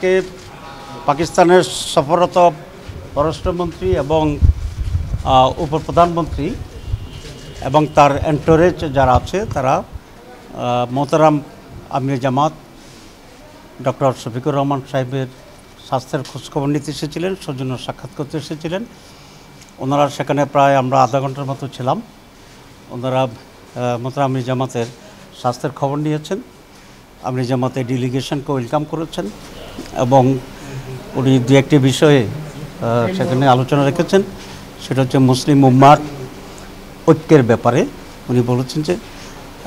আজকে পাকিস্তানের সফররত পররাষ্ট্রমন্ত্রী এবং উপপ্রধানমন্ত্রী এবং তার এন্টোরেজ যারা আছে তারা মোহতারাম আমির জামাত ডক্টর শফিকুর রহমান সাহেবের স্বাস্থ্যের খোঁজখবর নিতে এসেছিলেন, সৌজন্য সাক্ষাৎ করতে এসেছিলেন। ওনারা সেখানে প্রায় আমরা আধা ঘন্টার মতো ছিলাম। ওনারা মোহতারাম আমির জামাতের স্বাস্থ্যের খবর নিয়েছেন, আমির জামাতের ডেলিগেশনকে ওয়েলকাম করেছেন এবং উনি দু একটি বিষয়ে সেখানে আলোচনা রেখেছেন। সেটা হচ্ছে মুসলিম উম্মার ঐক্যের ব্যাপারে উনি বলেছেন যে,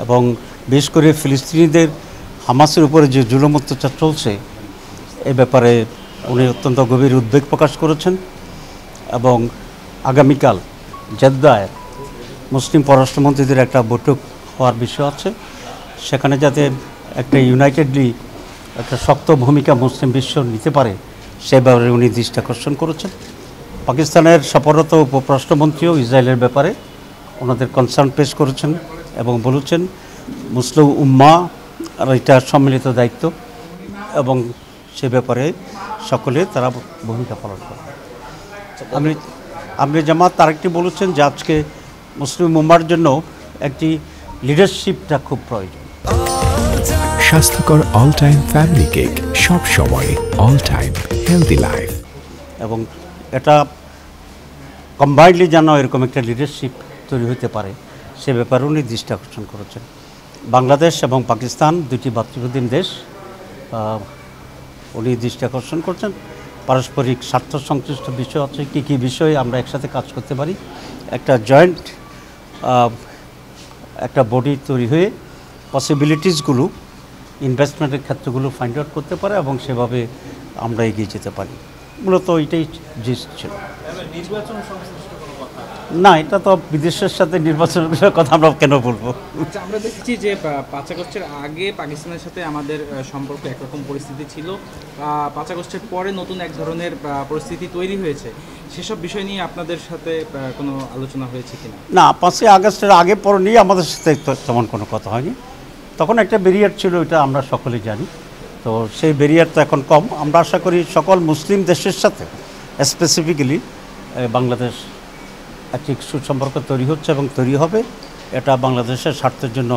এবং বিশেষ করে ফিলিস্তিনিদের হামাসের উপরে যে জুলুম অত্যাচার চলছে এ ব্যাপারে উনি অত্যন্ত গভীর উদ্বেগ প্রকাশ করেছেন এবং আগামীকাল জেদ্দায় মুসলিম পররাষ্ট্রমন্ত্রীদের একটা বৈঠক হওয়ার বিষয় আছে, সেখানে যাতে একটা ইউনাইটেডলি একটা শক্ত ভূমিকা মুসলিম বিশ্ব নিতে পারে সে ব্যাপারে উনি দৃষ্টি আকর্ষণ করেছেন। পাকিস্তানের সফররত উপরাষ্ট্রমন্ত্রীও ইসরায়েলের ব্যাপারে ওনাদের কনসার্ন পেশ করেছেন এবং বলেছেন মুসলিম উম্মা আর এটা সম্মিলিত দায়িত্ব এবং সে ব্যাপারে সকলে তারা ভূমিকা পালন করে। আমির জামাত আরেকটি বলেছেন যে আজকে মুসলিম উম্মার জন্য একটি লিডারশিপটা খুব প্রয়োজন। স্বাস্থ্যকর অল টাইম ফ্যামিলি কেক, সব সময় অল টাইম হেলদি লাইফ, এবং এটা কম্বাইন্ডলি যেন এরকম একটা লিডারশিপ তৈরি হতে পারে সে ব্যাপারে উনি দৃষ্টি আকর্ষণ করেছেন। বাংলাদেশ এবং পাকিস্তান দুটি ভাতৃপ্রতিম দেশ, উনি দৃষ্টি আকর্ষণ করছেন। পারস্পরিক স্বার্থ সংশ্লিষ্ট বিষয় আছে, কী কী বিষয়ে আমরা একসাথে কাজ করতে পারি, একটা জয়েন্ট একটা বডি তৈরি হয়ে পসিবিলিটিসগুলো ইনভেস্টমেন্টের ক্ষেত্রগুলো ফাইন্ড আউট করতে পারে এবং সেভাবে আমরা এগিয়ে যেতে পারি। মূলত এটাই জিনিস ছিল। না, এটা তো বিদেশের সাথে নির্বাচনের বিষয়ে কথা আমরা কেন বলবো। আমরা দেখেছি যে 5 আগস্টের আগে পাকিস্তানের সাথে আমাদের সম্পর্ক একরকম পরিস্থিতি ছিল, 5 আগস্টের পরে নতুন এক ধরনের পরিস্থিতি তৈরি হয়েছে। সেসব বিষয় নিয়ে আপনাদের সাথে কোনো আলোচনা হয়েছে কিনা? না, 5 আগস্টের আগে পরে নিয়ে আমাদের সাথে তেমন কোনো কথা হয়নি। তখন একটা ব্যারিয়ার ছিল, এটা আমরা সকলেই জানি। তো সেই ব্যারিয়ার তো এখন কম। আমরা আশা করি সকল মুসলিম দেশের সাথে স্পেসিফিক্যালি বাংলাদেশ একটি সুসম্পর্ক তৈরি হচ্ছে এবং তৈরি হবে। এটা বাংলাদেশের স্বার্থের জন্য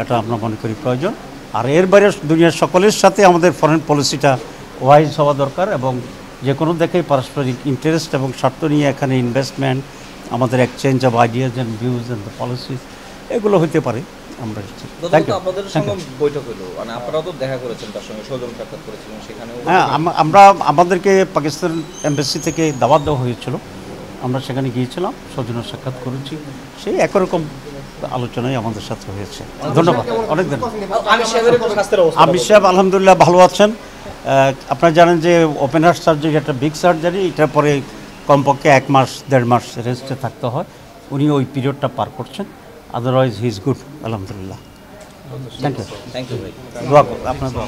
এটা আমরা মনে করি প্রয়োজন। আর এর বাইরে দুনিয়ার সকলের সাথে আমাদের ফরেন পলিসিটা ওয়াইজ হওয়া দরকার এবং যে কোনো দেখেই পারস্পরিক ইন্টারেস্ট এবং স্বার্থ নিয়ে এখানে ইনভেস্টমেন্ট, আমাদের exchange of ideas and views and the policies এগুলো হতে পারে। আমরা আপনাদের সঙ্গে বৈঠক হলো, মানে আপনারাও তো দেখা করেছেন, তার সঙ্গে সৌজন্য সাক্ষাৎ করেছিলেন সেখানে। হ্যাঁ, আমাদেরকে পাকিস্তান এম্বাসি থেকে দাওয়াত দেওয়া হয়েছিল, আমরা সেখানে গিয়েছিলাম, সৌজন্য সাক্ষাৎ করেছি, সেই একরকম আলোচনাই আমাদের সাথে হয়েছে। ধন্যবাদ। অনেক ধন্যবাদ। আমির সাহেব আলহামদুলিল্লাহ ভালো আছেন। আপনারা জানেন যে ওপেন হার্ট সার্জারি একটা বিগ সার্জারি, এটার পরে কমপক্ষে 1 মাস 1.5 মাস রেস্টে থাকতে হয়। উনি ওই পিরিয়ডটা পার করছেন, আদারওয়াইজ হি ইজ গুড আলহামদুলিল্লাহ। Thank you. থ্যাংক ইউ ভাই। দোয়া করুন, আপনার দোয়া।